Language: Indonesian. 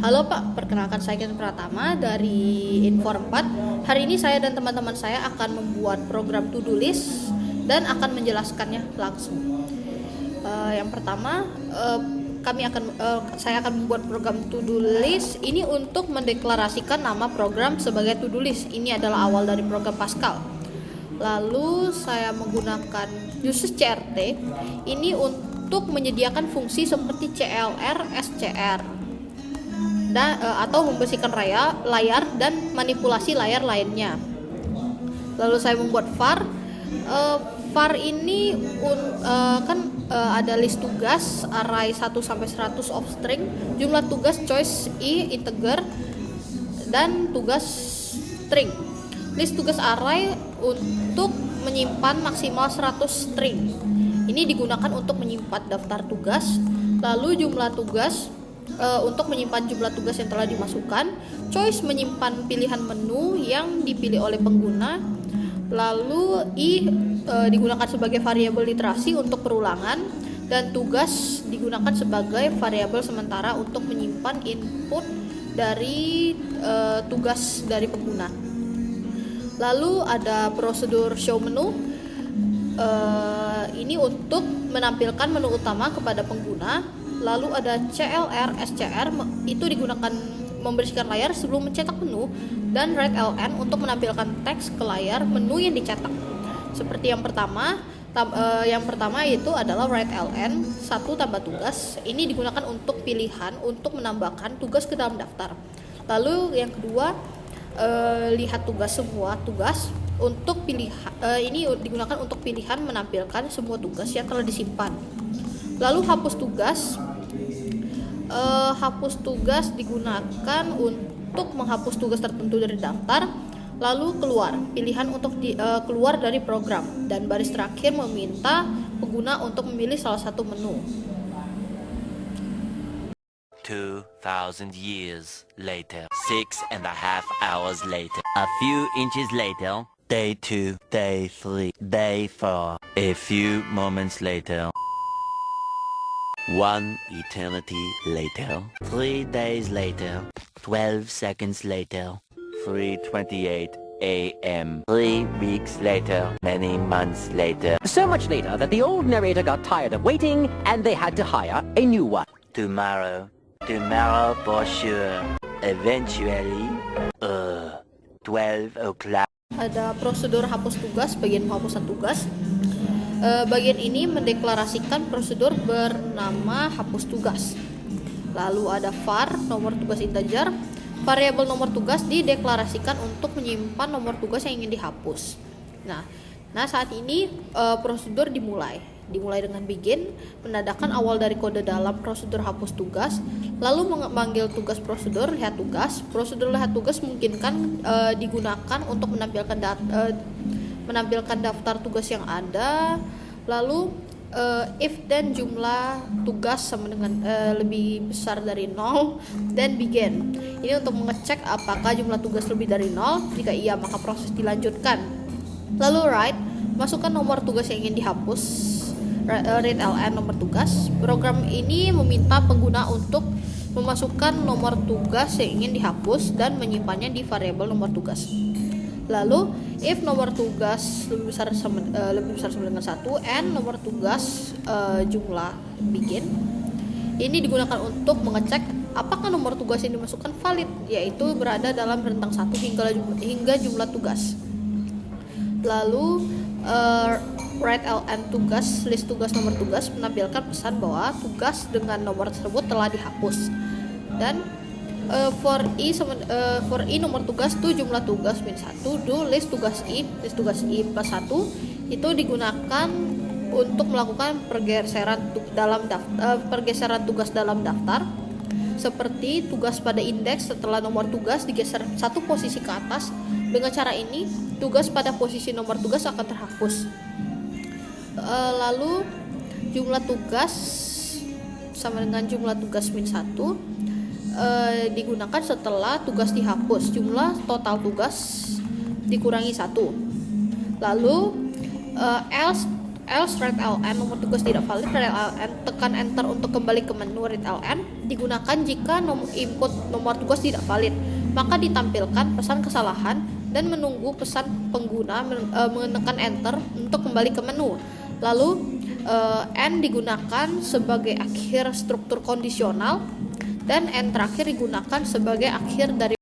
Halo Pak, perkenalkan saya Ken Pratama dari Info 4. Hari ini saya dan teman-teman saya akan membuat program to-do list dan akan menjelaskannya langsung. Yang pertama, saya akan membuat program to-do list ini untuk mendeklarasikan nama program sebagai to-do list. Ini adalah awal dari program Pascal. Lalu saya menggunakan uses CRT ini untuk menyediakan fungsi seperti CLR, SCR atau membersihkan layar dan manipulasi layar lainnya. Lalu saya membuat var. Var ini ada list tugas array 1 sampai 100 of string, jumlah tugas choice i integer dan tugas string. List tugas array untuk menyimpan maksimal 100 string. Ini digunakan untuk menyimpan daftar tugas. Lalu jumlah tugas untuk menyimpan jumlah tugas yang telah dimasukkan. Choice menyimpan pilihan menu yang dipilih oleh pengguna. Lalu digunakan sebagai variabel literasi untuk perulangan, dan tugas digunakan sebagai variabel sementara untuk menyimpan input dari tugas dari pengguna. Lalu ada prosedur show menu. Ini untuk menampilkan menu utama kepada pengguna. Lalu ada CLR, SCR, itu digunakan membersihkan layar sebelum mencetak menu, dan write-ln untuk menampilkan teks ke layar menu yang dicetak. Seperti yang pertama itu adalah write-ln 1 tambah tugas. Ini digunakan untuk pilihan untuk menambahkan tugas ke dalam daftar. Lalu yang kedua, lihat tugas semua tugas untuk pilihan. Ini digunakan untuk pilihan menampilkan semua tugas yang telah disimpan. Lalu hapus tugas digunakan untuk menghapus tugas tertentu dari daftar. Lalu keluar, pilihan untuk keluar dari program, dan baris terakhir meminta pengguna untuk memilih salah satu menu. 2,000 years later, 6.5 hours later, a few inches later, day 2, day 3, day 4, a few moments later. 1 eternity later, 3 days later, 12 seconds later, 3:28 a.m. 3 weeks later, many months later. So much later that the old narrator got tired of waiting and they had to hire a new one. Tomorrow for sure. Eventually, 12 o'clock. Ada prosedur hapus tugas, bagian penghapusan tugas. Bagian ini mendeklarasikan prosedur bernama hapus tugas. Lalu ada var, nomor tugas integer. Variabel nomor tugas dideklarasikan untuk menyimpan nomor tugas yang ingin dihapus. Nah saat ini prosedur dimulai dengan begin, menandakan awal dari kode dalam prosedur hapus tugas, lalu memanggil tugas prosedur lihat tugas. Prosedur lihat tugas memungkinkan digunakan untuk menampilkan daftar tugas yang ada. Lalu if dan jumlah tugas sama dengan lebih besar dari 0, dan begin. Ini untuk mengecek apakah jumlah tugas lebih dari 0. Jika iya, maka proses dilanjutkan. Lalu write, masukkan nomor tugas yang ingin dihapus. Read-ln nomor tugas. Program ini meminta pengguna untuk memasukkan nomor tugas yang ingin dihapus dan menyimpannya di variabel nomor tugas. Lalu if nomor tugas lebih besar sama dengan 1 and nomor tugas jumlah begin. Ini digunakan untuk mengecek apakah nomor tugas yang dimasukkan valid, yaitu berada dalam rentang 1 hingga jumlah tugas. Lalu write-ln tugas, list tugas nomor tugas menampilkan pesan bahwa tugas dengan nomor tersebut telah dihapus. Dan for i nomor tugas to jumlah tugas min 1 do list tugas i plus 1 itu digunakan untuk melakukan pergeseran tugas dalam daftar, seperti tugas pada indeks setelah nomor tugas digeser 1 posisi ke atas. Dengan cara ini tugas pada posisi nomor tugas akan terhapus. Lalu jumlah tugas sama dengan jumlah tugas min 1 digunakan setelah tugas dihapus. Jumlah total tugas dikurangi 1. Lalu else else read ln, nomor tugas tidak valid, read ln, tekan enter untuk kembali ke menu read ln, digunakan jika input nomor tugas tidak valid, maka ditampilkan pesan kesalahan dan menunggu pesan pengguna menekan enter untuk kembali ke menu. Lalu and digunakan sebagai akhir struktur kondisional dan and terakhir digunakan sebagai akhir dari